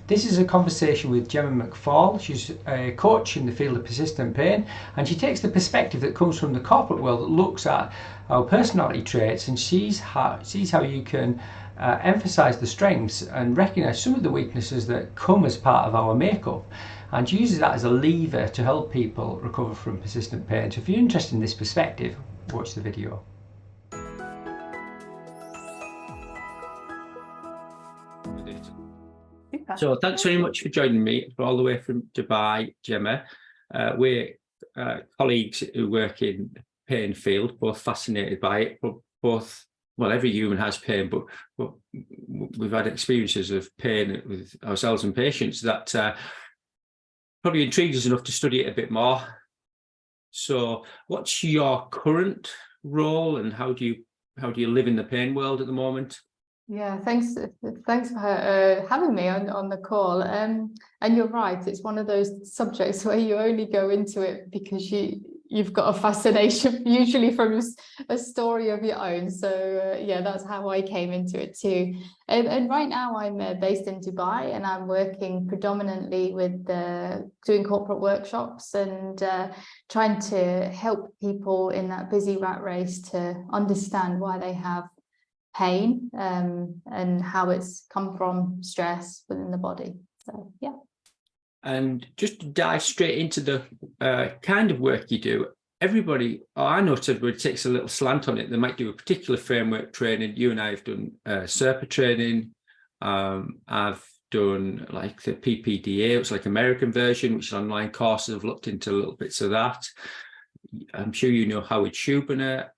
This is a conversation with Gemma McFall. She's a coach in the field of persistent pain, and she takes the perspective that comes from the corporate world that looks at our personality traits and sees how you can emphasize the strengths and recognize some of the weaknesses that come as part of our makeup, and uses that as a lever to help people recover from persistent pain. So if you're interested in this perspective, watch the video. So thanks very much for joining me all the way from Dubai, Gemma. We're colleagues who work in the pain field, both fascinated by it, but well, every human has pain, but we've had experiences of pain with ourselves and patients that probably intrigued us enough to study it a bit more. So what's your current role, and how do you live in the pain world at the moment? Yeah, thanks for having me on the call. And you're right, it's one of those subjects where you only go into it because you've got a fascination, usually from a story of your own. So yeah, that's how I came into it too. And right now I'm based in Dubai, and I'm working predominantly with doing corporate workshops and trying to help people in that busy rat race to understand why they have pain and how it's come from stress within the body. So yeah. And just to dive straight into the kind of work you do, I know everybody takes a little slant on it. They might do a particular framework training. You and I have done SERPA training. I've done like the PPDA, it's like American version, which is online courses. I've looked into little bits of that. I'm sure you know Howard Schubiner,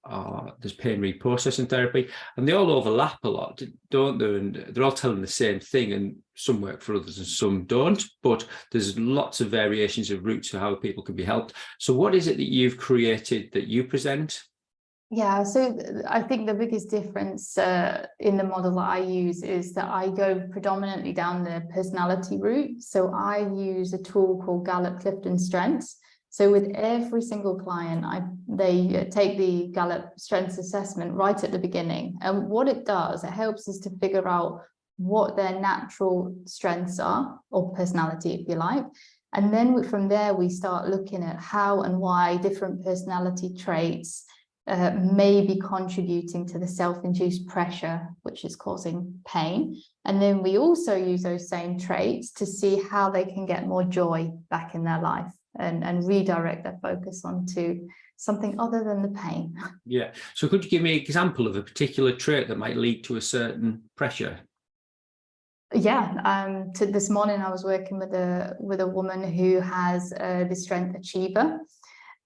there's pain reprocessing therapy, and they all overlap a lot, don't they? And they're all telling the same thing, and some work for others and some don't, but there's lots of variations of routes for how people can be helped. So what is it that you've created that you present? Yeah, so I think the biggest difference in the model that I use is that I go predominantly down the personality route. So I use a tool called Gallup-Clifton Strengths. So with every single client, they take the Gallup Strengths Assessment right at the beginning. And what it does, it helps us to figure out what their natural strengths are, or personality, if you like. And then from there, we start looking at how and why different personality traits may be contributing to the self-induced pressure, which is causing pain. And then we also use those same traits to see how they can get more joy back in their life. And redirect their focus onto something other than the pain. Yeah. So could you give me an example of a particular trait that might lead to a certain pressure? Yeah. This morning I was working with a woman who has the strength achiever.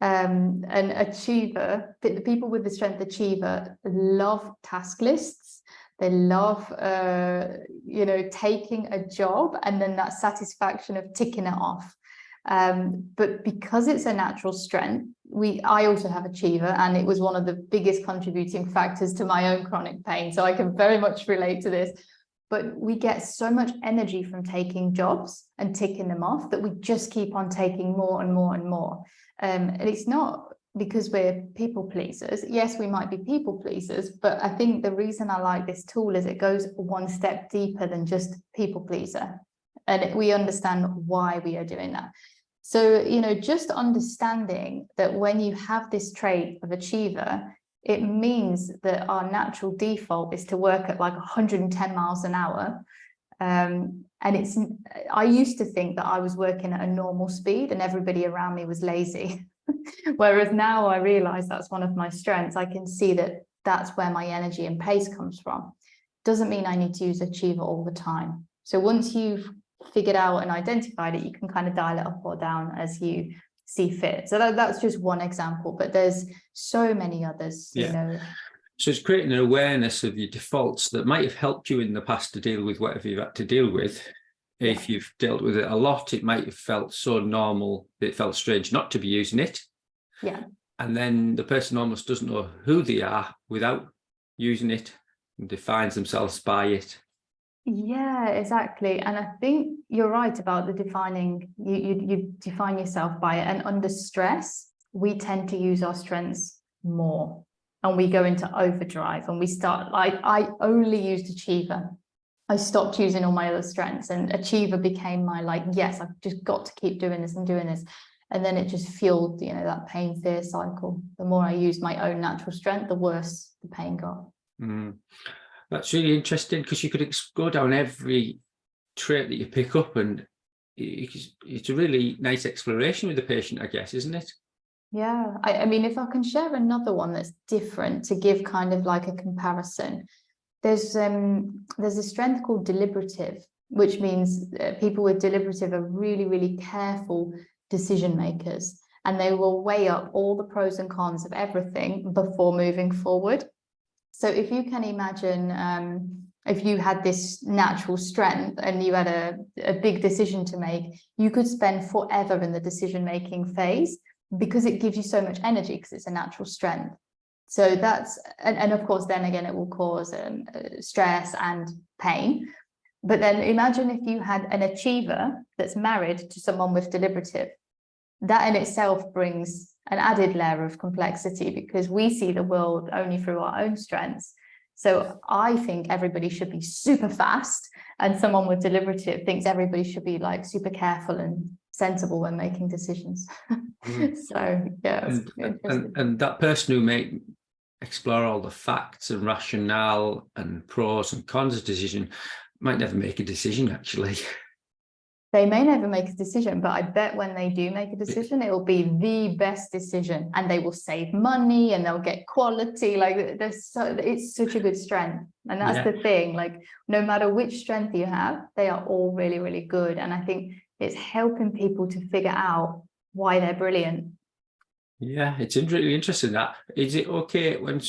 And achiever, the people with the strength achiever love task lists. They love, taking a job and then that satisfaction of ticking it off. But because it's a natural strength, I also have achiever, and it was one of the biggest contributing factors to my own chronic pain. So I can very much relate to this. But we get so much energy from taking jobs and ticking them off that we just keep on taking more and more and more. And it's not because we're people pleasers. Yes, we might be people pleasers, but I think the reason I like this tool is it goes one step deeper than just people pleaser. And we understand why we are doing that. So, just understanding that when you have this trait of achiever, it means that our natural default is to work at like 110 miles an hour. I used to think that I was working at a normal speed and everybody around me was lazy. Whereas now I realize that's one of my strengths. I can see that that's where my energy and pace comes from. Doesn't mean I need to use achiever all the time. So once you've figured out and identified it, you can kind of dial it up or down as you see fit. So that's just one example, but there's so many others. Yeah. So it's creating an awareness of your defaults that might have helped you in the past to deal with whatever you've had to deal with. If you've dealt with it a lot, it might have felt so normal that it felt strange not to be using it. Yeah. And then the person almost doesn't know who they are without using it and defines themselves by it. Yeah, exactly. And I think you're right about the defining, you define yourself by it. And under stress, we tend to use our strengths more and we go into overdrive and we start, like, I only used achiever. I stopped using all my other strengths, and achiever became my like, yes, I've just got to keep doing this and doing this. And then it just fueled, that pain fear cycle. The more I used my own natural strength, the worse the pain got. That's really interesting, because you could go down every trait that you pick up, and it's a really nice exploration with the patient, I guess, isn't it? Yeah, I mean, if I can share another one that's different to give kind of like a comparison, there's a strength called deliberative, which means people with deliberative are really, really careful decision makers, and they will weigh up all the pros and cons of everything before moving forward. So if you can imagine, if you had this natural strength and you had a big decision to make, you could spend forever in the decision-making phase, because it gives you so much energy, because it's a natural strength. So that's, and of course, then again, it will cause stress and pain. But then imagine if you had an achiever that's married to someone with deliberative. That in itself brings an added layer of complexity, because we see the world only through our own strengths. So I think everybody should be super fast, and someone with deliberative thinks everybody should be like super careful and sensible when making decisions. So yeah, and that person who may explore all the facts and rationale and pros and cons of decision might never make a decision, actually. They may never make a decision, but I bet when they do make a decision, it will be the best decision, and they will save money and they'll get quality. Like it's such a good strength. And that's the thing, like no matter which strength you have, they are all really, really good. And I think it's helping people to figure out why they're brilliant. Yeah, it's really interesting. That is it okay when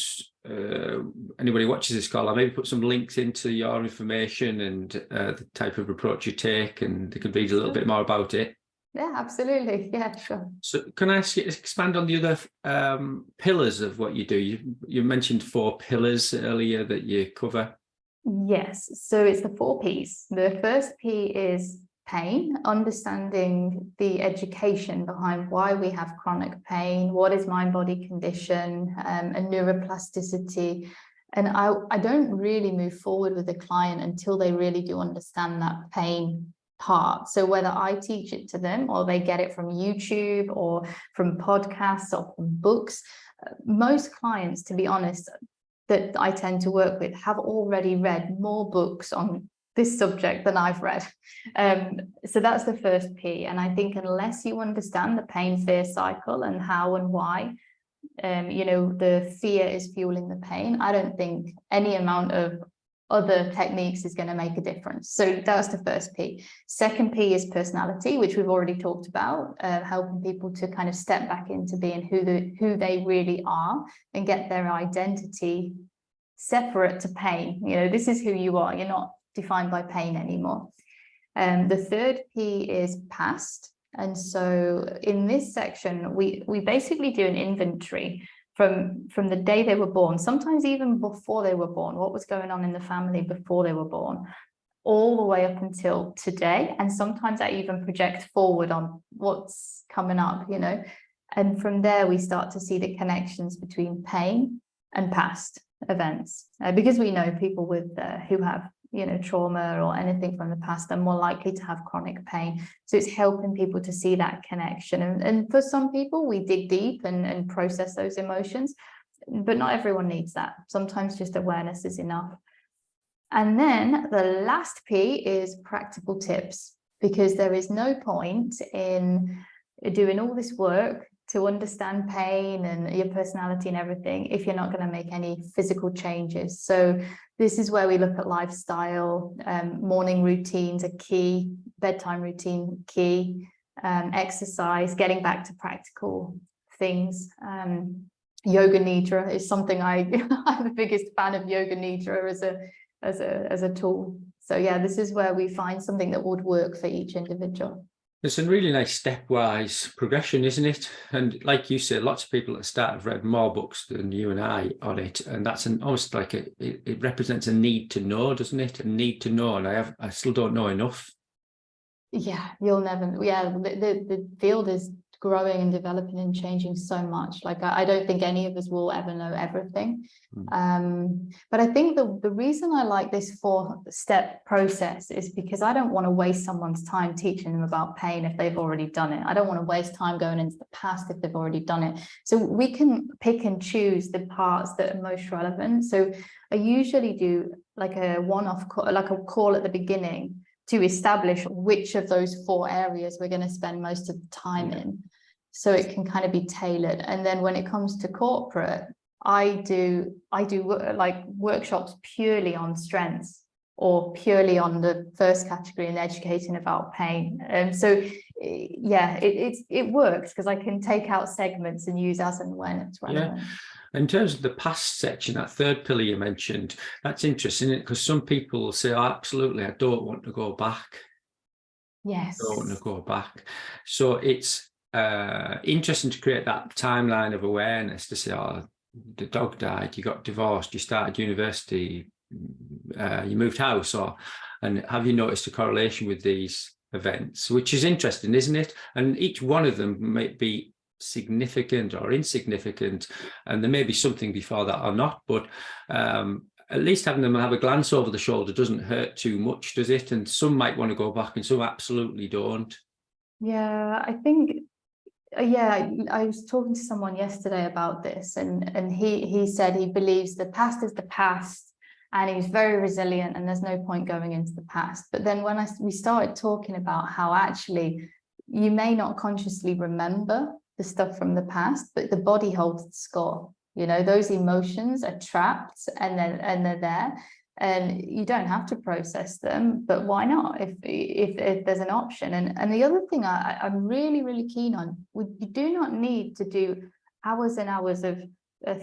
anybody watches this call, I'll maybe put some links into your information and the type of approach you take, and they can read a little bit more about it. Yeah, absolutely. Yeah, sure. So can I ask you to expand on the other pillars of what you do? You mentioned 4 pillars earlier that you cover. Yes, so it's the 4 Ps. The first P is pain, understanding the education behind why we have chronic pain, what is mind-body condition, and neuroplasticity. And I don't really move forward with a client until they really do understand that pain part. So whether I teach it to them or they get it from YouTube or from podcasts or from books, most clients, to be honest, that I tend to work with have already read more books on this subject than I've read. So that's the first P. And I think unless you understand the pain fear cycle and how and why, the fear is fueling the pain, I don't think any amount of other techniques is going to make a difference. So that's the first P. Second P is personality, which we've already talked about, helping people to kind of step back into being who they really are and get their identity separate to pain. This is who you are. You're not defined by pain anymore. The third P is past. And so in this section, we basically do an inventory from the day they were born, sometimes even before they were born, what was going on in the family before they were born, all the way up until today. And sometimes I even project forward on what's coming up, and from there we start to see the connections between pain and past events, because we know people with who have trauma or anything from the past are more likely to have chronic pain. So it's helping people to see that connection. And for some people, we dig deep and process those emotions, but not everyone needs that. Sometimes just awareness is enough. And then the last P is practical tips, because there is no point in doing all this work to understand pain and your personality and everything if you're not going to make any physical changes. So this is where we look at lifestyle, morning routines are key, bedtime routine key, exercise, getting back to practical things. Yoga Nidra is something I'm the biggest fan of Yoga Nidra as a tool. So yeah, this is where we find something that would work for each individual. It's a really nice stepwise progression, isn't it? And like you said, lots of people at the start have read more books than you and I on it, and that's almost like it represents a need to know, doesn't it? A need to know, and I still don't know enough. Yeah, you'll never. Yeah, the field is growing and developing and changing so much. Like I don't think any of us will ever know everything. But I think the reason I like this 4-step process is because I don't want to waste someone's time teaching them about pain if they've already done it. I don't want to waste time going into the past if they've already done it. So we can pick and choose the parts that are most relevant. So I usually do like a one-off call, like a call at the beginning to establish which of those 4 areas we're going to spend most of the time in, so it can kind of be tailored. And then when it comes to corporate, I do like workshops purely on strengths or purely on the first category and educating about pain. So yeah, it works because I can take out segments and use as and when it's relevant. Yeah. In terms of the past section, that 3rd pillar you mentioned, that's interesting, isn't it? Because some people will say, oh, absolutely, I don't want to go back. Yes. I don't want to go back. So it's interesting to create that timeline of awareness to say, oh, the dog died, you got divorced, you started university, you moved house, and have you noticed a correlation with these events? Which is interesting, isn't it? And each one of them might be significant or insignificant, and there may be something before that or not, but at least having them have a glance over the shoulder doesn't hurt too much, does it? And some might want to go back and some absolutely don't. Yeah, I think, yeah, I was talking to someone yesterday about this, and he said he believes the past is the past, and he's very resilient and there's no point going into the past. But then when we started talking about how actually you may not consciously remember the stuff from the past, but the body holds the score. You know, those emotions are trapped and they're there, and you don't have to process them, but why not if there's an option? And the other thing I'm really keen on, you do not need to do hours and hours of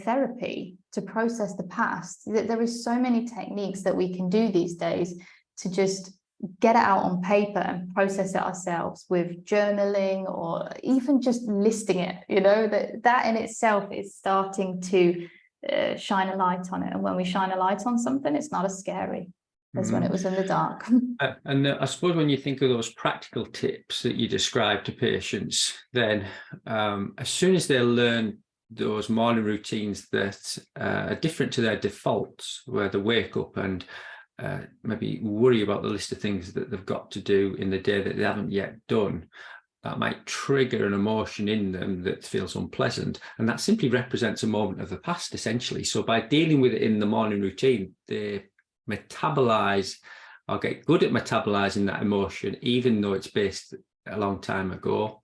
therapy to process the past. There is so many techniques that we can do these days to just get it out on paper and process it ourselves with journaling or even just listing it. You know, that in itself is starting to shine a light on it. And when we shine a light on something, it's not as scary as when it was in the dark. And I suppose when you think of those practical tips that you describe to patients, then as soon as they learn those morning routines that are different to their defaults, where they wake up and maybe worry about the list of things that they've got to do in the day that they haven't yet done, that might trigger an emotion in them that feels unpleasant. And that simply represents a moment of the past, essentially. So by dealing with it in the morning routine, they metabolize or get good at metabolizing that emotion, even though it's based a long time ago.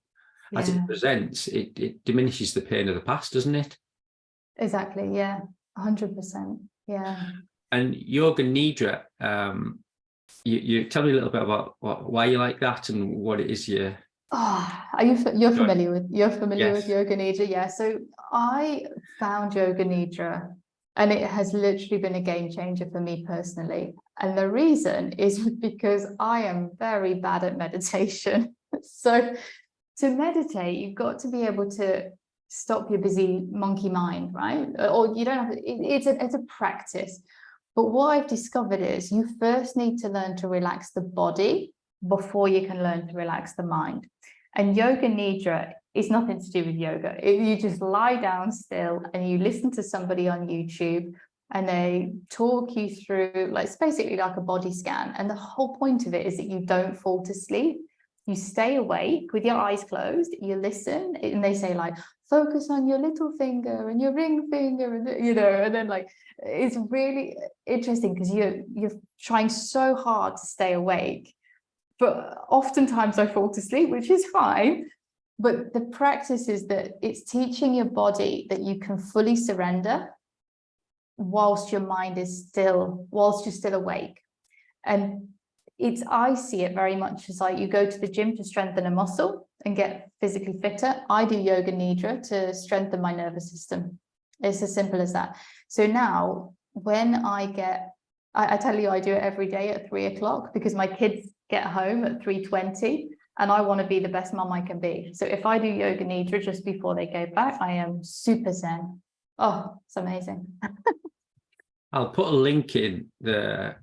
Yeah. As it presents, it diminishes the pain of the past, doesn't it? Exactly, yeah, 100%, yeah. And Yoga Nidra, you tell me a little bit about why you like that and what it is you... Oh, you're familiar with Yoga Nidra? Yeah. So I found Yoga Nidra, and it has literally been a game changer for me personally. And the reason is because I am very bad at meditation. So to meditate, you've got to be able to stop your busy monkey mind, right? Or you don't have to, it's a practice. But what I've discovered is you first need to learn to relax the body before you can learn to relax the mind. And Yoga Nidra is nothing to do with yoga. You just lie down still and you listen to somebody on YouTube and they talk you through, like, it's basically like a body scan. And the whole point of it is that you don't fall to sleep. You stay awake with your eyes closed, you listen, and they say, like, focus on your little finger and your ring finger, and you know, and then, like, it's really interesting because you're trying so hard to stay awake. But oftentimes I fall to sleep, which is fine. But the practice is that it's teaching your body that you can fully surrender whilst your mind is still, whilst you're still awake. And I see it very much as like you go to the gym to strengthen a muscle and get physically fitter. I do Yoga Nidra to strengthen my nervous system. It's as simple as that. So now when I tell you, I do it every day at 3 o'clock because my kids get home at 3:20 and I want to be the best mum I can be. So if I do Yoga Nidra just before they go back, I am super zen. Oh, it's amazing. I'll put a link in the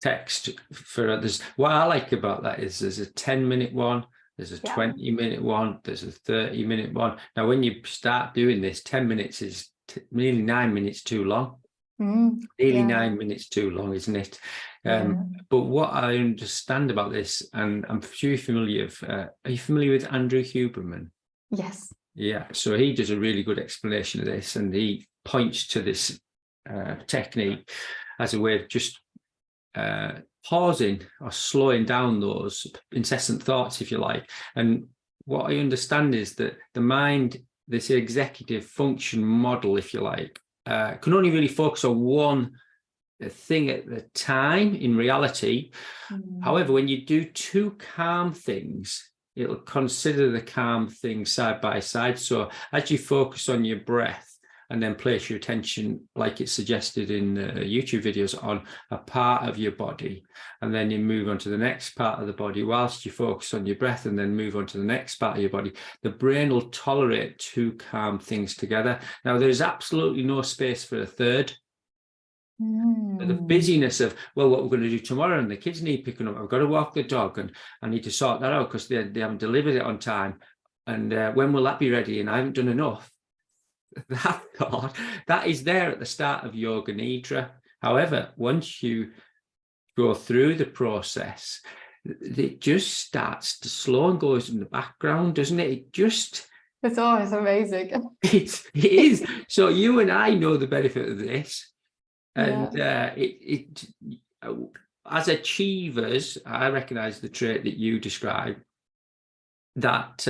text for others. What I like about that is there's a 10-minute one, there's a 20-minute one, there's a 30-minute one. Now, when you start doing this, 10 minutes is nearly 9 minutes too long. Nearly 9 minutes too long, isn't it? But what I understand about this, and I'm sure you're familiar are you familiar with Andrew Huberman? Yes. Yeah, so he does a really good explanation of this, and he points to this technique as a way of just pausing or slowing down those incessant thoughts, if you like. And what I understand is that the mind, this executive function model, if you like, can only really focus on one thing at the time in reality. However, when you do two calm things, it'll consider the calm things side by side. So as you focus on your breath and then place your attention, like it's suggested in YouTube videos, on a part of your body, and then you move on to the next part of the body whilst you focus on your breath, and then move on to the next part of your body, the brain will tolerate two calm things together. Now, there's absolutely no space for a third. The busyness of, well, what we're going to do tomorrow, and the kids need picking up, I've got to walk the dog, and I need to sort that out because they haven't delivered it on time, and when will that be ready, and I haven't done enough. That thought, that is there at the start of Yoga Nidra. However, once you go through the process, it just starts to slow and goes in the background, doesn't it? It's always amazing. It is. So you and I know the benefit of this. And as achievers, I recognize the trait that you describe, that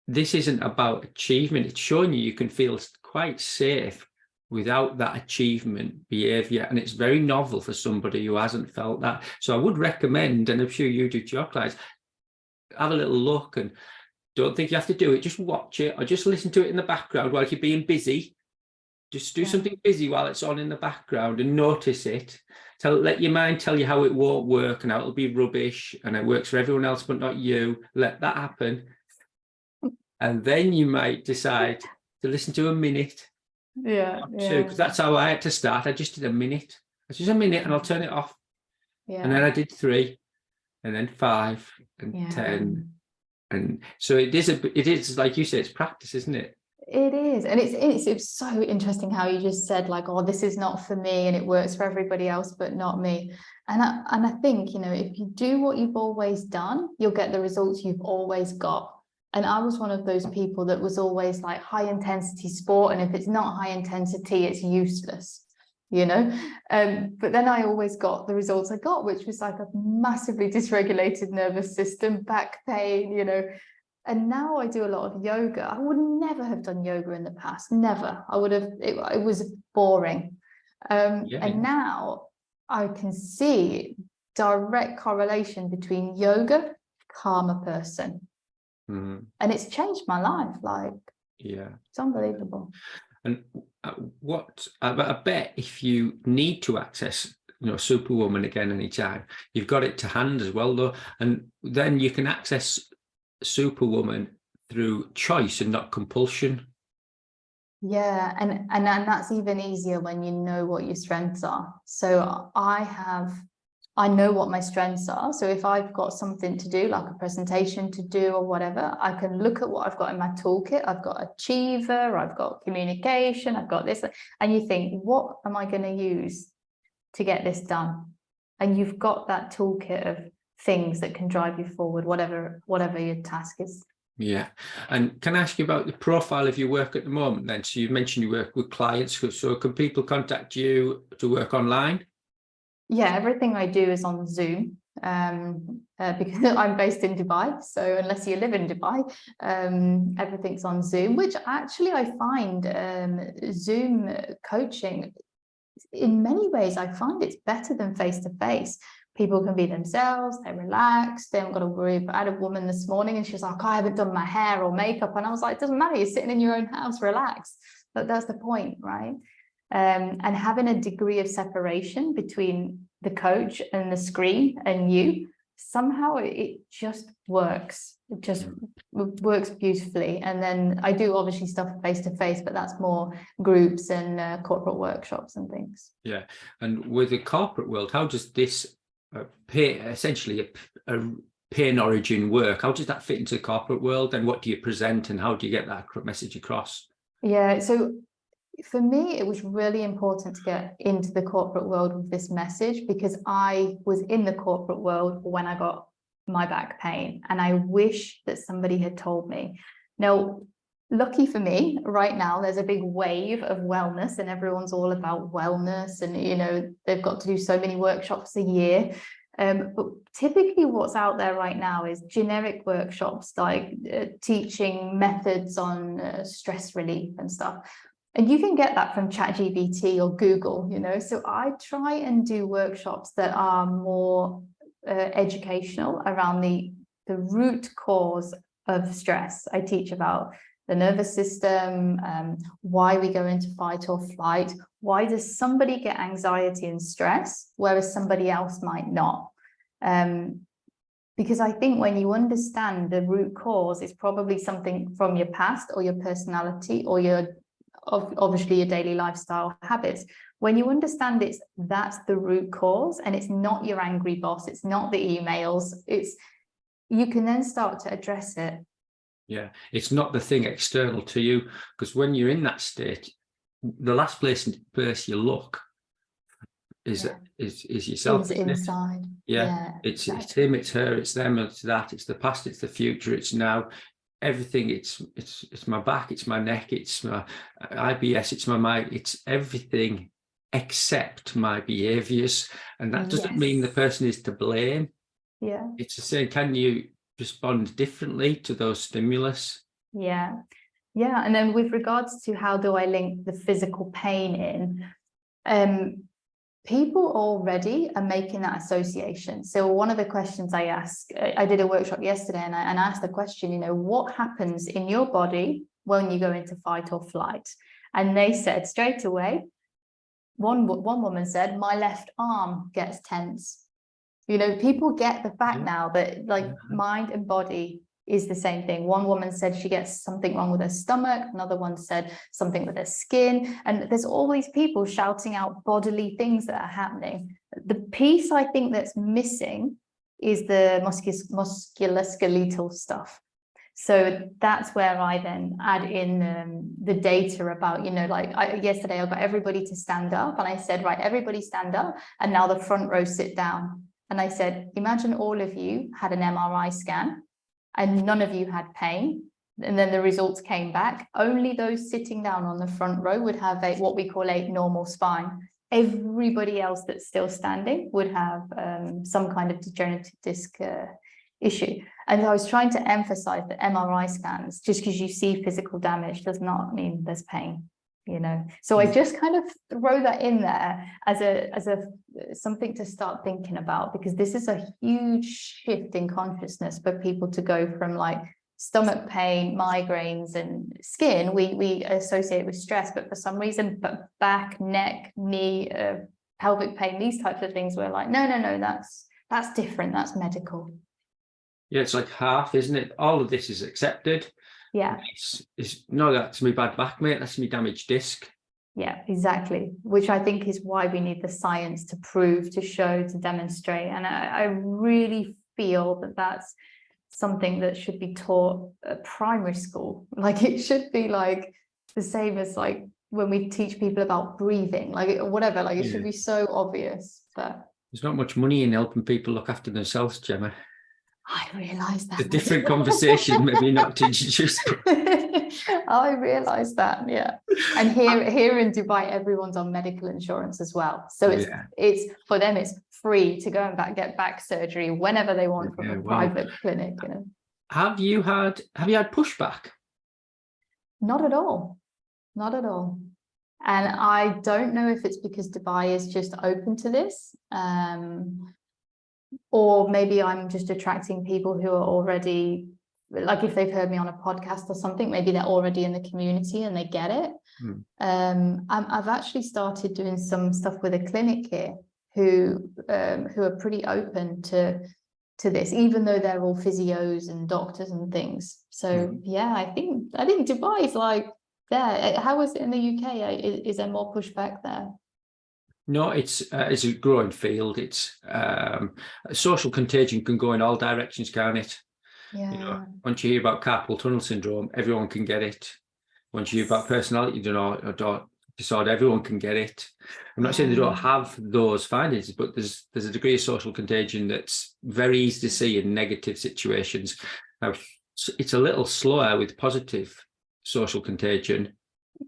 this isn't about achievement. It's showing you can feel quite safe without that achievement behavior. And it's very novel for somebody who hasn't felt that. So I would recommend, and I'm sure you do to your clients, have a little look, and don't think you have to do it. Just watch it, or just listen to it in the background while you're being busy. Just do something busy while it's on in the background and notice it. Let your mind tell you how it won't work and how it'll be rubbish and it works for everyone else but not you. Let that happen. And then you might decide to listen to a minute. Because that's how I had to start. I just did a minute. It's just a minute and I'll turn it off. And then I did 3 and then 5 and 10. And so it is like you say, it's practice, isn't it? It is. And it's so interesting how you just said, like, oh, this is not for me and it works for everybody else but not me. And I think, if you do what you've always done, you'll get the results you've always got. And I was one of those people that was always like high intensity sport, and if it's not high intensity, it's useless, but then I always got the results I got, which was like a massively dysregulated nervous system, back pain, And now I do a lot of yoga. I would never have done yoga in the past. Never. I would have, it was boring. And now I can see direct correlation between yoga, calmer person. And it's changed my life. It's unbelievable. And I bet if you need to access, Superwoman again anytime, you've got it to hand as well, though. And then you can access Superwoman through choice and not compulsion. Yeah, and that's even easier when you know what your strengths are. So I know what my strengths are. So if I've got something to do, like a presentation to do or whatever, I can look at what I've got in my toolkit. I've got achiever, I've got communication, I've got this, and you think, what am I going to use to get this done? And you've got that toolkit of things that can drive you forward, whatever your task is. Yeah. And can I ask you about the profile of your work at the moment then? So you mentioned you work with clients. So can people contact you to work online? Yeah, everything I do is on Zoom because I'm based in Dubai. So unless you live in Dubai, everything's on Zoom, which actually I find Zoom coaching, in many ways, I find it's better than face-to-face. People can be themselves, they're relaxed, they haven't got to worry about. I had a woman this morning and she's like, I haven't done my hair or makeup. And I was like, it doesn't matter, you're sitting in your own house, relax. But that's the point, right? And having a degree of separation between the coach and the screen and you, somehow it just works. It just works beautifully. And then I do obviously stuff face-to-face, but that's more groups and corporate workshops and things. Yeah. And with the corporate world, how does this essentially pain origin work? How does that fit into the corporate world, and what do you present, and how do you get that message across? Yeah, so for me, it was really important to get into the corporate world with this message, because I was in the corporate world when I got my back pain, and I wish that somebody had told me. Now, lucky for me, right now, there's a big wave of wellness, and everyone's all about wellness, and, you know, they've got to do so many workshops a year. But typically what's out there right now is generic workshops, like teaching methods on stress relief and stuff. And you can get that from ChatGPT or Google, you know. So I try and do workshops that are more educational around the root cause of stress. I teach about the nervous system, why we go into fight or flight. Why does somebody get anxiety and stress, whereas somebody else might not? Because I think when you understand the root cause, it's probably something from your past or your personality or your, obviously, your daily lifestyle habits. When you understand that's the root cause, and it's not your angry boss, it's not the emails, you can then start to address it. Yeah, it's not the thing external to you, because when you're in that state, the last place you look is yourself. It's inside. Yeah. It's him, it's her, it's them, it's that, it's the past, it's the future, it's now. Everything, it's my back, it's my neck, it's my IBS, it's my mind, it's everything except my behaviors. And that doesn't mean the person is to blame. Yeah. It's the same. Can you respond differently to those stimulus? Yeah. And then with regards to how do I link the physical pain in, people already are making that association. So one of the questions I asked, I did a workshop yesterday, and I asked the question, you know, what happens in your body when you go into fight or flight? And they said straight away, one woman said, my left arm gets tense. You know, people get the fact now that mind and body is the same thing. One woman said she gets something wrong with her stomach. Another one said something with her skin. And there's all these people shouting out bodily things that are happening. The piece I think that's missing is the musculoskeletal stuff. So that's where I then add in the data about, you know, like yesterday I got everybody to stand up, and I said, right, everybody stand up, and now the front row sit down. And I said, imagine all of you had an MRI scan and none of you had pain. And then the results came back. Only those sitting down on the front row would have what we call a normal spine. Everybody else that's still standing would have some kind of degenerative disc issue. And I was trying to emphasize that MRI scans, just because you see physical damage, does not mean there's pain. You know, so I just kind of throw that in there as a something to start thinking about, because this is a huge shift in consciousness for people to go from like stomach pain, migraines, and skin we associate with stress, but for some reason, but back, neck, knee, pelvic pain, these types of things, we're like, no, that's different, that's medical. Yeah, it's like half, isn't it? All of this is accepted. Yeah. It's no, that's my bad back, mate. That's my damaged disc. Yeah, exactly. Which I think is why we need the science to prove, to show, to demonstrate. And I really feel that that's something that should be taught at primary school. Like it should be like the same as like when we teach people about breathing, like whatever, like it should be so obvious. But there's not much money in helping people look after themselves, Gemma. I realise that. It's a different conversation, maybe not to just. I realise that, yeah. And here in Dubai, everyone's on medical insurance as well. So it's for them, it's free to go and get back surgery whenever they want from a private clinic. You know. Have you had pushback? Not at all. Not at all. And I don't know if it's because Dubai is just open to this. Or maybe I'm just attracting people who are already, like if they've heard me on a podcast or something, maybe they're already in the community and they get it. I've actually started doing some stuff with a clinic here who are pretty open to this, even though they're all physios and doctors and things. So yeah, I think Dubai is like there. How is it in the UK? Is there more pushback there? No, it's a growing field. It's social contagion can go in all directions, can't it? Yeah. You know, once you hear about carpal tunnel syndrome, everyone can get it. Once you hear about personality disorder, everyone can get it. I'm not saying they don't have those findings, but there's a degree of social contagion that's very easy to see in negative situations. Now, it's a little slower with positive social contagion.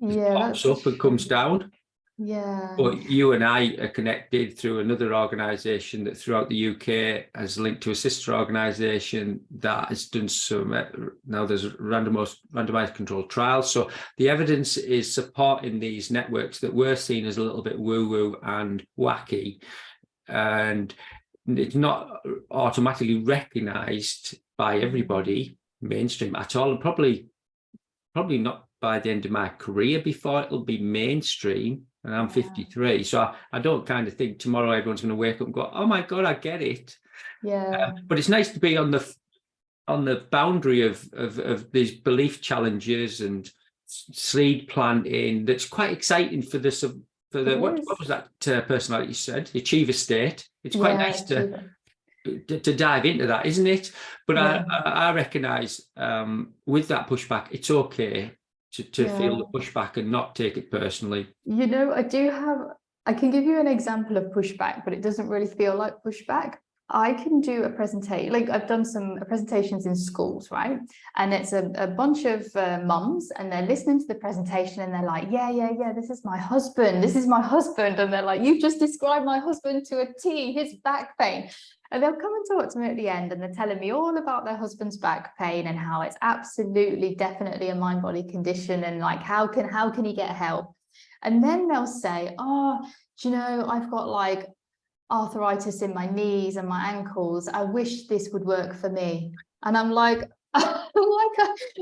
It Yeah, pops that's up and comes down. yeah. But you and I are connected through another organisation that throughout the UK has linked to a sister organisation that has done some, now there's randomised controlled trials. So the evidence is supporting these networks that were seen as a little bit woo-woo and wacky. And it's not automatically recognised by everybody mainstream at all. And probably not by the end of my career before it'll be mainstream. And I'm 53, so I don't kind of think tomorrow everyone's going to wake up and go, "Oh my God, I get it." Yeah. But it's nice to be on the boundary of these belief challenges and seed planting. That's quite exciting for what was that personality you said? The achiever state. It's quite nice to dive into that, isn't it? But I recognise with that pushback, it's okay to feel the pushback and not take it personally. You know, I can give you an example of pushback, but it doesn't really feel like pushback. I can do a presentation, like I've done some presentations in schools, right? And it's a bunch of mums, and they're listening to the presentation and they're like, yeah, this is my husband. And they're like, you've just described my husband to a T, his back pain. And they'll come and talk to me at the end, and they're telling me all about their husband's back pain and how it's absolutely, definitely a mind-body condition, and like, how can he get help? And then they'll say, oh, do you know, I've got like arthritis in my knees and my ankles. I wish this would work for me. And I'm like,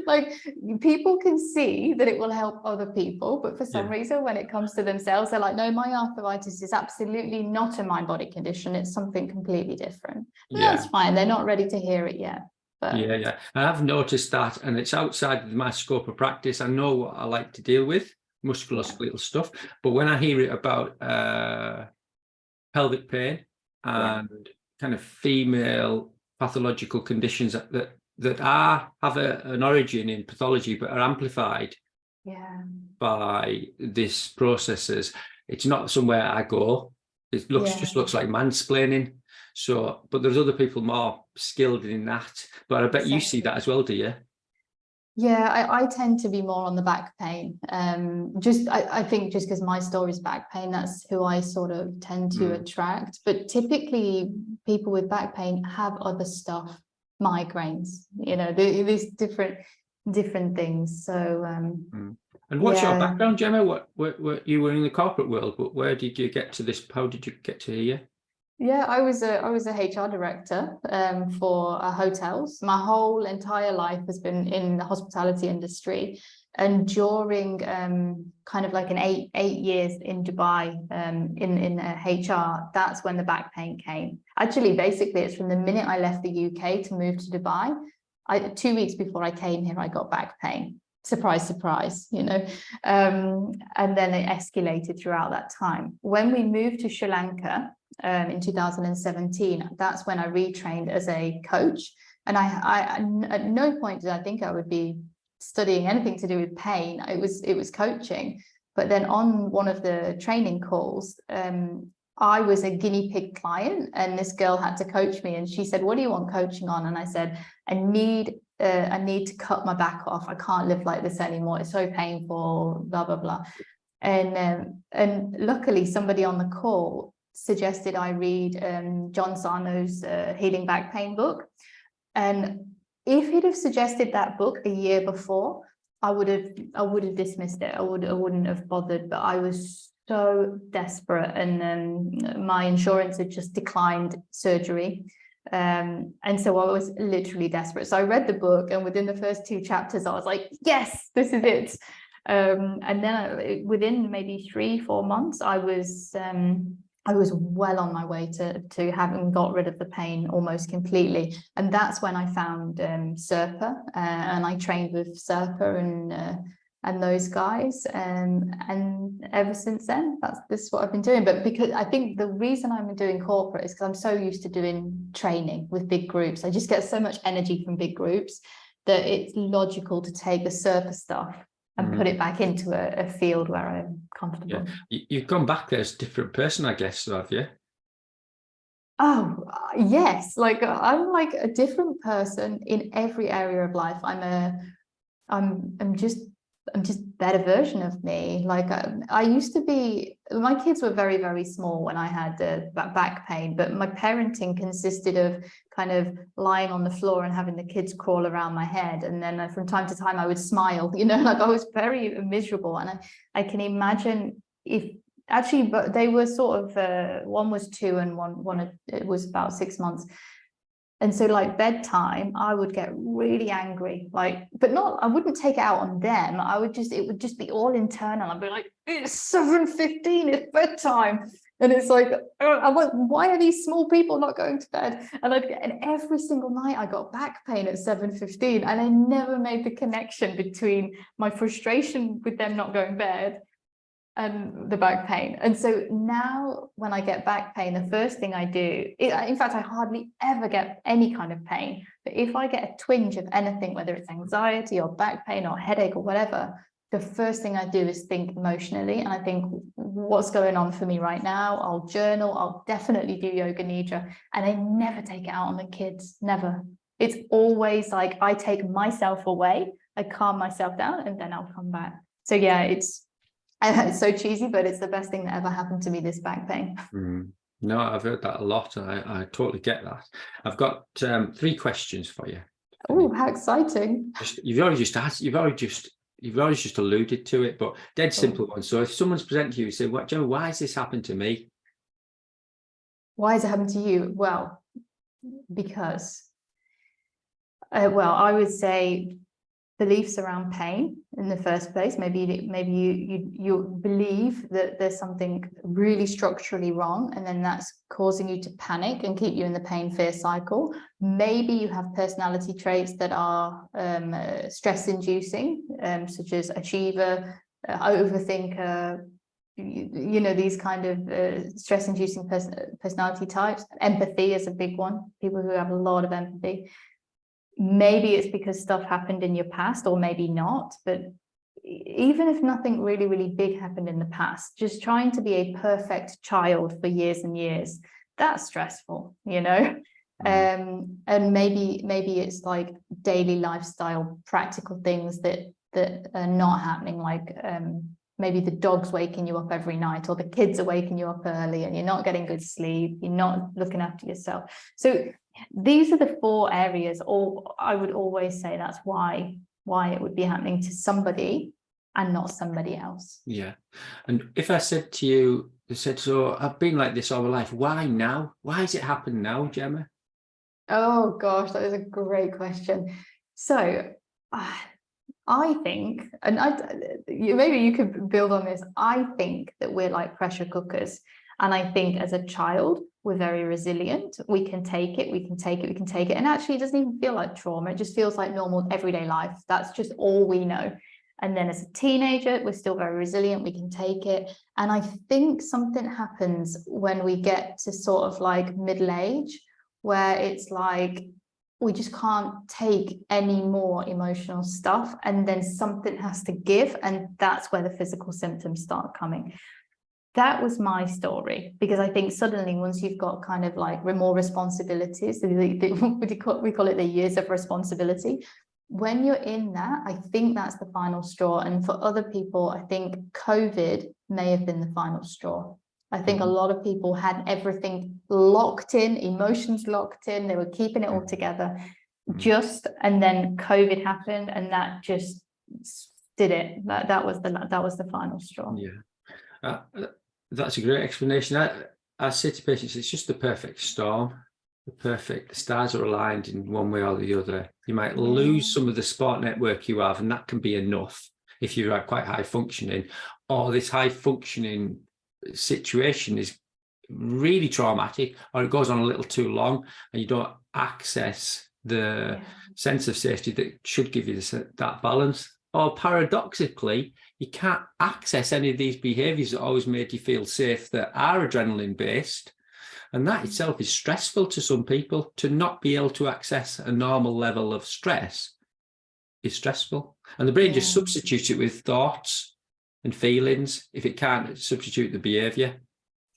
like people can see that it will help other people, but for some reason, when it comes to themselves, they're like, no, my arthritis is absolutely not a mind body condition. It's something completely different. That's fine. They're not ready to hear it yet. But yeah. I've noticed that, and it's outside of my scope of practice. I know what I like to deal with, musculoskeletal stuff, but when I hear it about pelvic pain and kind of female pathological conditions that have an origin in pathology but are amplified by these processes, it's not somewhere I go. It just looks like mansplaining. So, but there's other people more skilled in that. But I bet you see that as well, do you? Yeah, I tend to be more on the back pain. I think just because my story is back pain, that's who I sort of tend to attract. But typically, people with back pain have other stuff, migraines. You know, there's different things. So, and what's your background, Gemma? What you were in the corporate world, but where did you get to this? How did you get to here? Yeah, I was a HR director for hotels. My whole entire life has been in the hospitality industry, and during kind of like an eight years in Dubai in HR, that's when the back pain came. Actually, basically, it's from the minute I left the UK to move to Dubai. 2 weeks before I came here, I got back pain. Surprise, surprise, you know. And then it escalated throughout that time. When we moved to Sri Lanka, in 2017, that's when I retrained as a coach. And I at no point did I think I would be studying anything to do with pain. It was coaching. But then on one of the training calls, I was a guinea pig client, and this girl had to coach me, and she said, what do you want coaching on? And I said, I need to cut my back off. I can't live like this anymore. It's so painful, blah, blah, blah. And luckily somebody on the call suggested I read John Sarno's Healing Back Pain book. And if he'd have suggested that book a year before, I would have dismissed it. I wouldn't have bothered, but I was so desperate, and my insurance had just declined surgery. And so I was literally desperate. So I read the book, and within the first 2 chapters, I was like, yes, this is it. And then within maybe 3-4 months, I was well on my way to having got rid of the pain almost completely. And that's when I found Serpa, and I trained with Serpa, and and those guys. And ever since then, this is what I've been doing. But because I think the reason I'm doing corporate is because I'm so used to doing training with big groups. I just get so much energy from big groups that it's logical to take the surface stuff and put it back into a field where I'm comfortable. Yeah. You've gone back there as a different person, I guess, so have you? Oh, yes. Like I'm like a different person in every area of life. I'm just better version of me. Like I used to be, my kids were very, very small when I had back pain, but my parenting consisted of kind of lying on the floor and having the kids crawl around my head. And then from time to time I would smile, you know, like I was very miserable. And I can imagine if actually, but they were sort of, one was 2 and one it was about 6 months. And so like bedtime, I would get really angry, like, but not, I wouldn't take it out on them. It would just be all internal. I'd be like, it's 7:15, it's bedtime. And it's like, why are these small people not going to bed? And every single night I got back pain at 7:15, and I never made the connection between my frustration with them not going to bed and the back pain. And so now when I get back pain, the first thing I do, in fact, I hardly ever get any kind of pain, but if I get a twinge of anything, whether it's anxiety or back pain or headache or whatever, the first thing I do is think emotionally. And I think, what's going on for me right now? I'll journal, I'll definitely do yoga nidra, and I never take it out on the kids, never. It's always like I take myself away, I calm myself down, and then I'll come back. So yeah, it's so cheesy, but it's the best thing that ever happened to me, this back pain. No, I've heard that a lot, and I totally get that. I've got 3 questions for you. Oh, how exciting. You've already just alluded to it, but dead simple one. So if someone's presenting to you, say, "What, Gemma, why has this happened to me?" Why has it happened to you? Well, because well, I would say beliefs around pain in the first place. Maybe you believe that there's something really structurally wrong, and then that's causing you to panic and keep you in the pain fear cycle. Maybe you have personality traits that are stress inducing, such as achiever, overthinker, you know, these kind of stress inducing personality types. Empathy is a big one, people who have a lot of empathy. Maybe it's because stuff happened in your past, or maybe not, but even if nothing really, really big happened in the past, just trying to be a perfect child for years and years, that's stressful, you know. And maybe it's like daily lifestyle, practical things that are not happening, like maybe the dog's waking you up every night, or the kids are waking you up early, and you're not getting good sleep, you're not looking after yourself. So these are the 4 areas, or I would always say that's why it would be happening to somebody and not somebody else. Yeah. And if I said to you, so I've been like this all my life, why now? Why has it happened now, Gemma? Oh gosh, that is a great question. So I think, and maybe you could build on this, I think that we're like pressure cookers. And I think as a child, we're very resilient. We can take it, we can take it, we can take it. And actually, it doesn't even feel like trauma. It just feels like normal everyday life. That's just all we know. And then as a teenager, we're still very resilient. We can take it. And I think something happens when we get to sort of like middle age, where it's like, we just can't take any more emotional stuff. And then something has to give. And that's where the physical symptoms start coming. That was my story, because I think suddenly once you've got kind of like more responsibilities, we call it the years of responsibility. When you're in that, I think that's the final straw. And for other people, I think COVID may have been the final straw. I think a lot of people had everything locked in, emotions locked in, they were keeping it all together, and then COVID happened, and that just did it. That was the final straw. Yeah. That's a great explanation. I say to patients, it's just the perfect storm. The stars are aligned in one way or the other. You might lose some of the support network you have, and that can be enough if you're quite high functioning, or this high functioning situation is really traumatic, or it goes on a little too long and you don't access the sense of safety that should give you that balance. or paradoxically, you can't access any of these behaviors that always made you feel safe that are adrenaline based. And that itself is stressful to some people. To not be able to access a normal level of stress is stressful. And the brain just substitutes it with thoughts and feelings if it can't substitute the behavior.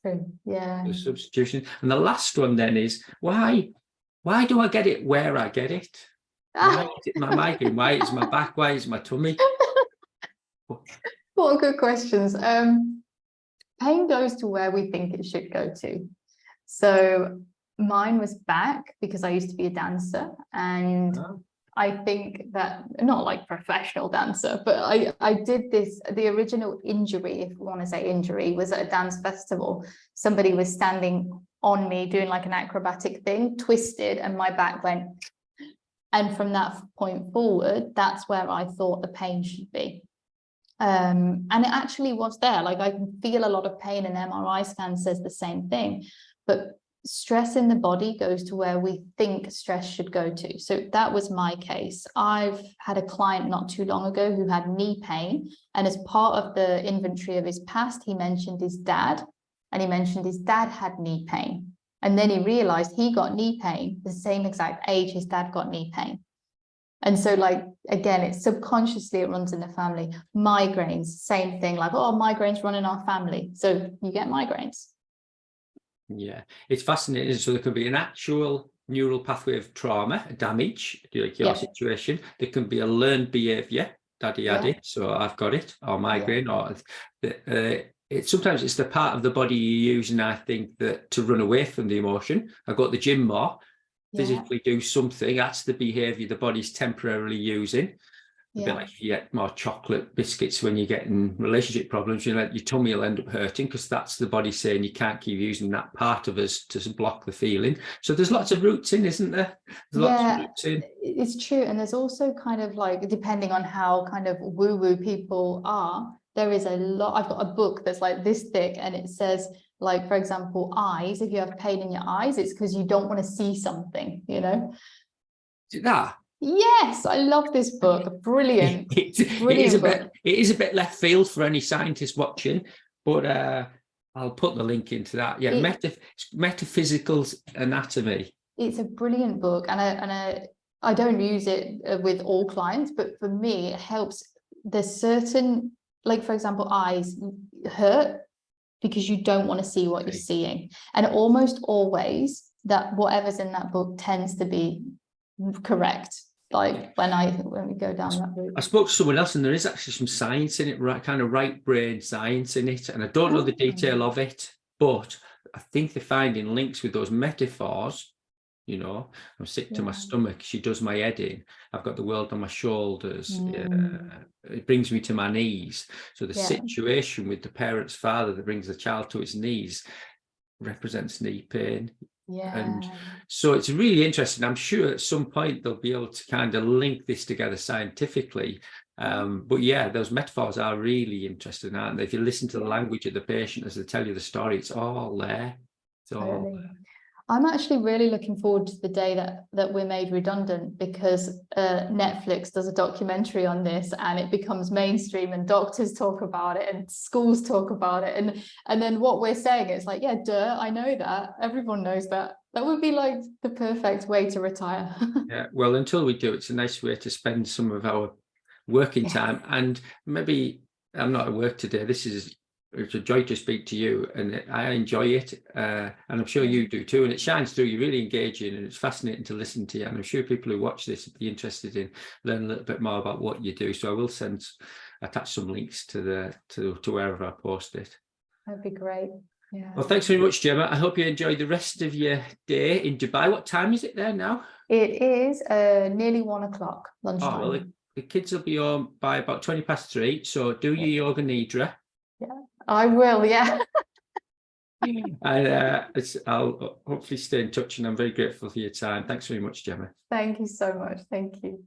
True. Yeah. The substitution. And the last one then is, why do I get it where I get it? Why is it my migraine? Why is my back? Why is my tummy? What good questions. Pain goes to where we think it should go to. So mine was back because I used to be a dancer, and I think that, not like professional dancer, but I did this, the original injury, if we want to say injury, was at a dance festival. Somebody was standing on me doing like an acrobatic thing, twisted, and my back went. And from that point forward, that's where I thought the pain should be. And it actually was there. Like, I can feel a lot of pain, and MRI scan says the same thing. But stress in the body goes to where we think stress should go to. So that was my case. I've had a client not too long ago who had knee pain, and as part of the inventory of his past, he mentioned his dad, and he mentioned his dad had knee pain. And then he realized he got knee pain the same exact age his dad got knee pain. And so, like, again, it's subconsciously, it runs in the family. Migraines, same thing, like, oh, migraines run in our family, so you get migraines. Yeah, it's fascinating. So there could be an actual neural pathway of trauma, damage, like your situation. There can be a learned behavior, daddy had it, so I've got it, or migraine, or sometimes it's the part of the body you use, and I think that to run away from the emotion. I go to the gym more, physically do something. That's the behavior the body's temporarily using. A bit like if you get more chocolate biscuits when you get in relationship problems, you know, your tummy will end up hurting because that's the body saying you can't keep using that part of us to block the feeling. So there's lots of roots in, isn't there? There's lots of roots in. It's true. And there's also kind of like, depending on how kind of woo-woo people are, there is a lot. I've got a book that's like this thick, and it says, like, for example, eyes. If you have pain in your eyes, it's because you don't want to see something, you know? That. Yes, I love this book. Brilliant. It is a bit left field for any scientist watching, but I'll put the link into that. Yeah, metaphysical anatomy. It's a brilliant book, and I don't use it with all clients, but for me, it helps. There's certain, like, for example, eyes hurt because you don't want to see what you're seeing, and almost always that whatever's in that book tends to be correct. Like when we go down that route. I spoke to someone else, and there is actually some science in it, right, kind of right brain science in it, and I don't know the detail of it, but I think they're finding links with those metaphors. You know, I'm sick to my stomach, she does my head in, I've got the world on my shoulders, it brings me to my knees. So the situation with the parent's father that brings the child to its knees represents knee pain. And so it's really interesting. I'm sure at some point they'll be able to kind of link this together scientifically. But yeah, those metaphors are really interesting, aren't they? If you listen to the language of the patient as they tell you the story, it's all there. It's all there. I'm actually really looking forward to the day that we're made redundant, because Netflix does a documentary on this, and it becomes mainstream, and doctors talk about it, and schools talk about it, and then what we're saying is like, yeah, duh, I know that, everyone knows that. That would be like the perfect way to retire. Yeah, well, until we do, it's a nice way to spend some of our working time. And maybe I'm not at work today. It's a joy to speak to you, and I enjoy it, and I'm sure you do too, and it shines through. You're really engaging, and it's fascinating to listen to you, and I'm sure people who watch this would be interested in learning a little bit more about what you do. So I will attach some links to wherever I post it. That'd be great. Yeah. Well, thanks very much, Gemma. I hope you enjoy the rest of your day in Dubai. What time is it there now? It is nearly 1 o'clock lunchtime. Oh, well, the kids will be home by about 3:20, so do your yoga Nidra. Yeah, I will, yeah. And I'll hopefully stay in touch, and I'm very grateful for your time. Thanks very much, Gemma. Thank you so much. Thank you.